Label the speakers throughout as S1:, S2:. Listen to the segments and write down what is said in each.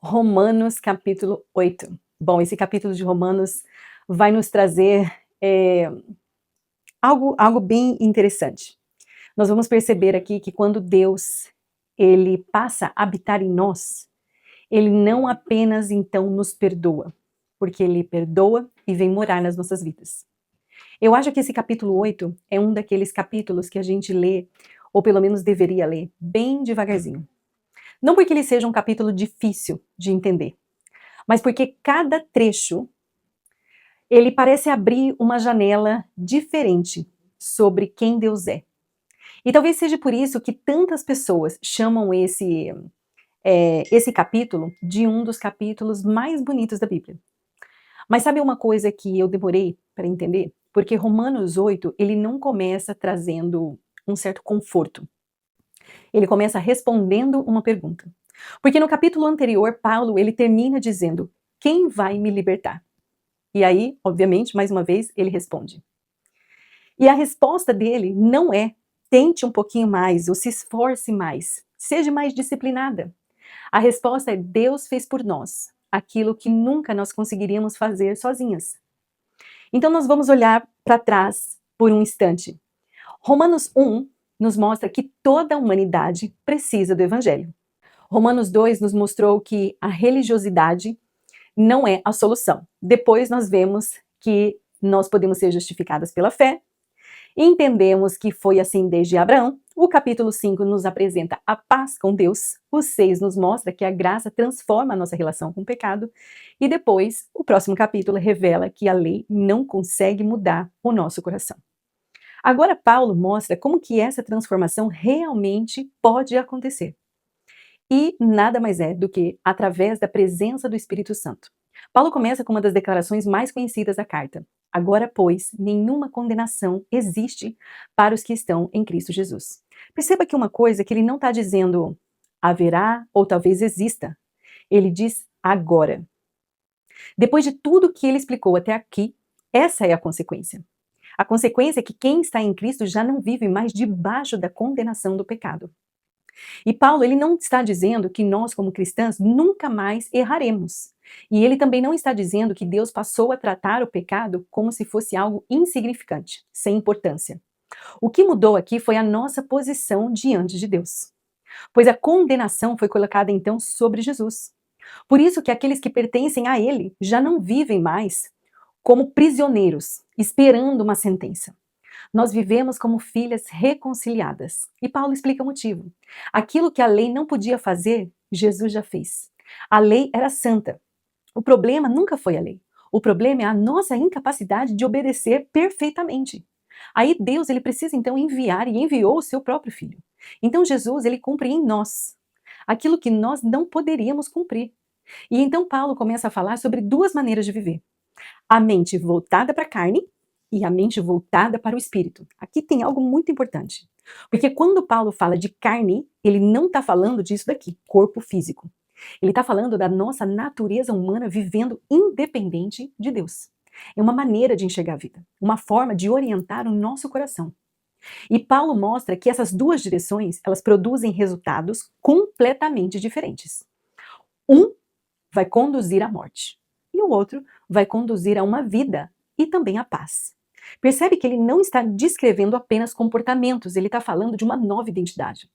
S1: Romanos capítulo 8. Bom, esse capítulo de Romanos vai nos trazer algo bem interessante. Nós vamos perceber aqui que quando Deus ele passa a habitar em nós, ele não apenas então nos perdoa, porque ele perdoa e vem morar nas nossas vidas. Eu acho que esse capítulo 8 é um daqueles capítulos que a gente lê, ou pelo menos deveria ler, bem devagarzinho. Não porque ele seja um capítulo difícil de entender, mas porque cada trecho ele parece abrir uma janela diferente sobre quem Deus é. E talvez seja por isso que tantas pessoas chamam esse capítulo de um dos capítulos mais bonitos da Bíblia. Mas sabe uma coisa que eu demorei para entender? Porque Romanos 8, ele não começa trazendo um certo conforto. Ele começa respondendo uma pergunta. Porque no capítulo anterior, Paulo, ele termina dizendo: quem vai me libertar? E aí, obviamente, mais uma vez, ele responde. E a resposta dele não é tente um pouquinho mais ou se esforce mais, seja mais disciplinada. A resposta é Deus fez por nós aquilo que nunca nós conseguiríamos fazer sozinhas. Então nós vamos olhar para trás por um instante. Romanos 1 nos mostra que toda a humanidade precisa do Evangelho. Romanos 2 nos mostrou que a religiosidade não é a solução. Depois nós vemos que nós podemos ser justificadas pela fé e entendemos que foi assim desde Abraão. O capítulo 5 nos apresenta a paz com Deus. O 6 nos mostra que a graça transforma a nossa relação com o pecado. E depois, o próximo capítulo revela que a lei não consegue mudar o nosso coração. Agora Paulo mostra como que essa transformação realmente pode acontecer. E nada mais é do que através da presença do Espírito Santo. Paulo começa com uma das declarações mais conhecidas da carta. Agora, pois, nenhuma condenação existe para os que estão em Cristo Jesus. Perceba que uma coisa que ele não está dizendo haverá ou talvez exista. Ele diz agora. Depois de tudo que ele explicou até aqui, essa é a consequência. A consequência é que quem está em Cristo já não vive mais debaixo da condenação do pecado. E Paulo, ele não está dizendo que nós, como cristãs, nunca mais erraremos. E ele também não está dizendo que Deus passou a tratar o pecado como se fosse algo insignificante, sem importância. O que mudou aqui foi a nossa posição diante de Deus. Pois a condenação foi colocada então sobre Jesus. Por isso que aqueles que pertencem a ele já não vivem mais como prisioneiros, esperando uma sentença. Nós vivemos como filhas reconciliadas. E Paulo explica o motivo. Aquilo que a lei não podia fazer, Jesus já fez. A lei era santa. O problema nunca foi a lei. O problema é a nossa incapacidade de obedecer perfeitamente. Aí Deus ele precisa então enviar e enviou o seu próprio filho. Então Jesus ele cumpre em nós aquilo que nós não poderíamos cumprir. E então Paulo começa a falar sobre duas maneiras de viver. A mente voltada para a carne e a mente voltada para o espírito. Aqui tem algo muito importante. Porque quando Paulo fala de carne, ele não está falando disso daqui, corpo físico. Ele está falando da nossa natureza humana vivendo independente de Deus. É uma maneira de enxergar a vida, uma forma de orientar o nosso coração. E Paulo mostra que essas duas direções, elas produzem resultados completamente diferentes. Um vai conduzir à morte e o outro vai conduzir a uma vida e também à paz. Percebe que ele não está descrevendo apenas comportamentos, ele está falando de uma nova identidade.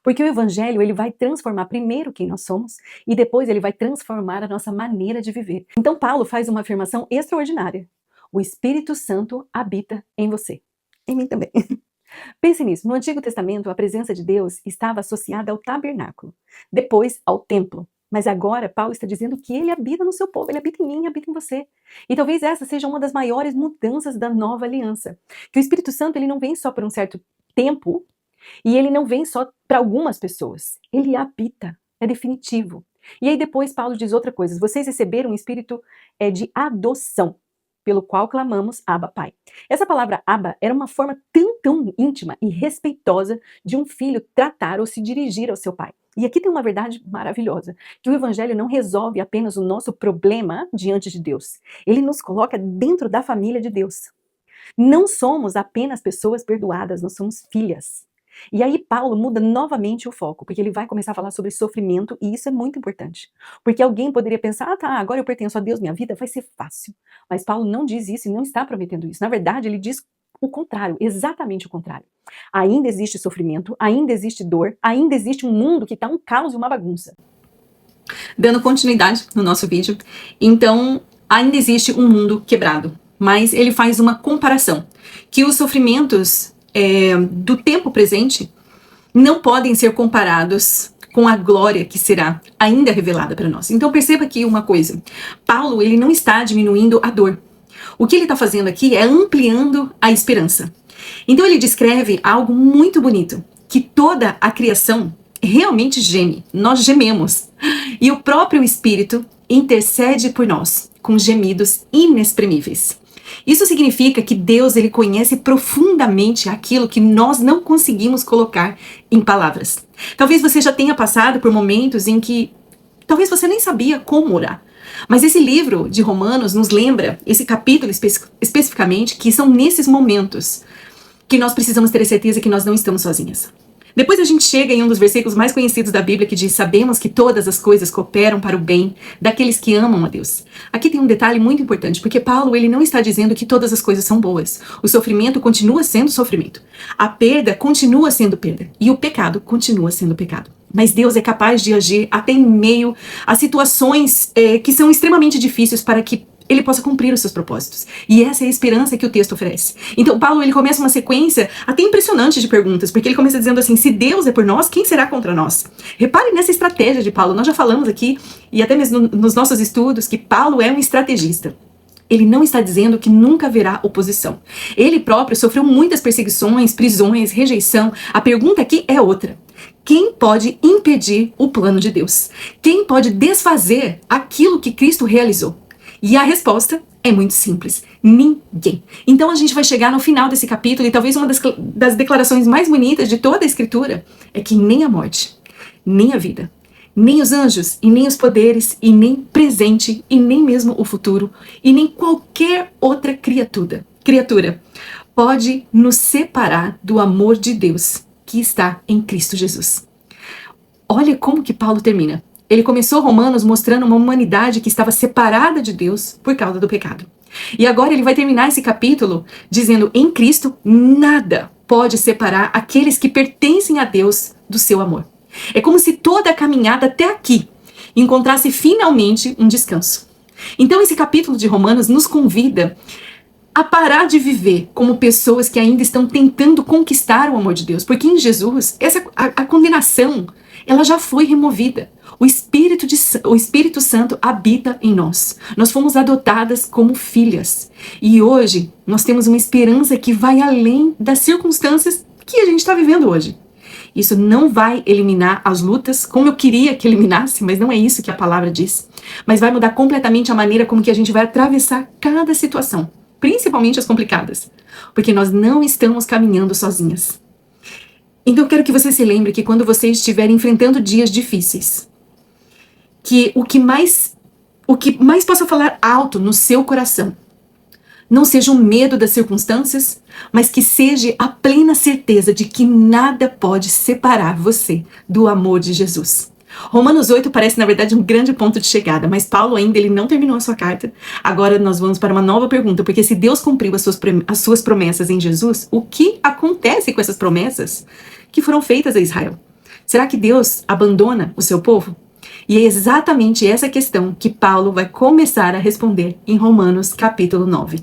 S1: Porque o evangelho ele vai transformar primeiro quem nós somos e depois ele vai transformar a nossa maneira de viver. Então Paulo faz uma afirmação extraordinária. O Espírito Santo habita em você. Em mim também. Pense nisso, no Antigo Testamento a presença de Deus estava associada ao tabernáculo, depois ao templo. Mas agora Paulo está dizendo que ele habita no seu povo, ele habita em mim, habita em você. E talvez essa seja uma das maiores mudanças da nova aliança. Que o Espírito Santo ele não vem só por um certo tempo e ele não vem só para algumas pessoas. Ele habita, é definitivo. E aí depois Paulo diz outra coisa, vocês receberam um espírito de adoção, pelo qual clamamos Abba, Pai. Essa palavra Abba era uma forma tão íntima e respeitosa de um filho tratar ou se dirigir ao seu pai. E aqui tem uma verdade maravilhosa, que o evangelho não resolve apenas o nosso problema diante de Deus. Ele nos coloca dentro da família de Deus. Não somos apenas pessoas perdoadas, nós somos filhas. E aí Paulo muda novamente o foco, porque ele vai começar a falar sobre sofrimento, e isso é muito importante. Porque alguém poderia pensar, ah tá, agora eu pertenço a Deus, minha vida vai ser fácil. Mas Paulo não diz isso e não está prometendo isso. Na verdade, ele diz o contrário, exatamente o contrário. Ainda existe sofrimento, ainda existe dor, ainda existe um mundo que está um caos e uma bagunça. Dando continuidade no nosso vídeo, então ainda existe um mundo quebrado, mas ele faz uma comparação, que os sofrimentos do tempo presente não podem ser comparados com a glória que será ainda revelada para nós. Então perceba aqui uma coisa, Paulo ele não está diminuindo a dor, o que ele está fazendo aqui é ampliando a esperança. Então ele descreve algo muito bonito, que toda a criação realmente geme, nós gememos, e o próprio Espírito intercede por nós, com gemidos inexprimíveis. Isso significa que Deus ele conhece profundamente aquilo que nós não conseguimos colocar em palavras. Talvez você já tenha passado por momentos em que talvez você nem sabia como orar. Mas esse livro de Romanos nos lembra, esse capítulo especificamente, que são nesses momentos que nós precisamos ter a certeza que nós não estamos sozinhas. Depois a gente chega em um dos versículos mais conhecidos da Bíblia que diz: sabemos que todas as coisas cooperam para o bem daqueles que amam a Deus. Aqui tem um detalhe muito importante, porque Paulo ele não está dizendo que todas as coisas são boas. O sofrimento continua sendo sofrimento. A perda continua sendo perda. E o pecado continua sendo pecado. Mas Deus é capaz de agir até em meio a situações que são extremamente difíceis para que ele possa cumprir os seus propósitos. E essa é a esperança que o texto oferece. Então Paulo ele começa uma sequência até impressionante de perguntas, porque ele começa dizendo assim: se Deus é por nós, quem será contra nós? Repare nessa estratégia de Paulo. Nós já falamos aqui, e até mesmo nos nossos estudos, que Paulo é um estrategista. Ele não está dizendo que nunca haverá oposição. Ele próprio sofreu muitas perseguições, prisões, rejeição. A pergunta aqui é outra. Quem pode impedir o plano de Deus? Quem pode desfazer aquilo que Cristo realizou? E a resposta é muito simples: ninguém. Então a gente vai chegar no final desse capítulo e talvez uma das declarações mais bonitas de toda a Escritura é que nem a morte, nem a vida, nem os anjos, e nem os poderes, e nem presente, e nem mesmo o futuro, e nem qualquer outra criatura pode nos separar do amor de Deus que está em Cristo Jesus. Olha como que Paulo termina. Ele começou Romanos mostrando uma humanidade que estava separada de Deus por causa do pecado. E agora ele vai terminar esse capítulo dizendo: em Cristo nada pode separar aqueles que pertencem a Deus do seu amor. É como se toda a caminhada até aqui encontrasse finalmente um descanso. Então esse capítulo de Romanos nos convida a parar de viver como pessoas que ainda estão tentando conquistar o amor de Deus, porque em Jesus a condenação ela já foi removida. O Espírito Santo habita em nós. Nós fomos adotadas como filhas. E hoje nós temos uma esperança que vai além das circunstâncias que a gente está vivendo hoje. Isso não vai eliminar as lutas, como eu queria que eliminasse, mas não é isso que a palavra diz. Mas vai mudar completamente a maneira como que a gente vai atravessar cada situação, principalmente as complicadas, porque nós não estamos caminhando sozinhas. Então eu quero que você se lembre que quando você estiver enfrentando dias difíceis, que o que mais possa falar alto no seu coração não seja o medo das circunstâncias, mas que seja a plena certeza de que nada pode separar você do amor de Jesus. Romanos 8 parece, na verdade, um grande ponto de chegada, mas Paulo ainda ele não terminou a sua carta. Agora nós vamos para uma nova pergunta, porque se Deus cumpriu as suas promessas em Jesus, o que acontece com essas promessas que foram feitas a Israel? Será que Deus abandona o seu povo? E é exatamente essa questão que Paulo vai começar a responder em Romanos capítulo 9.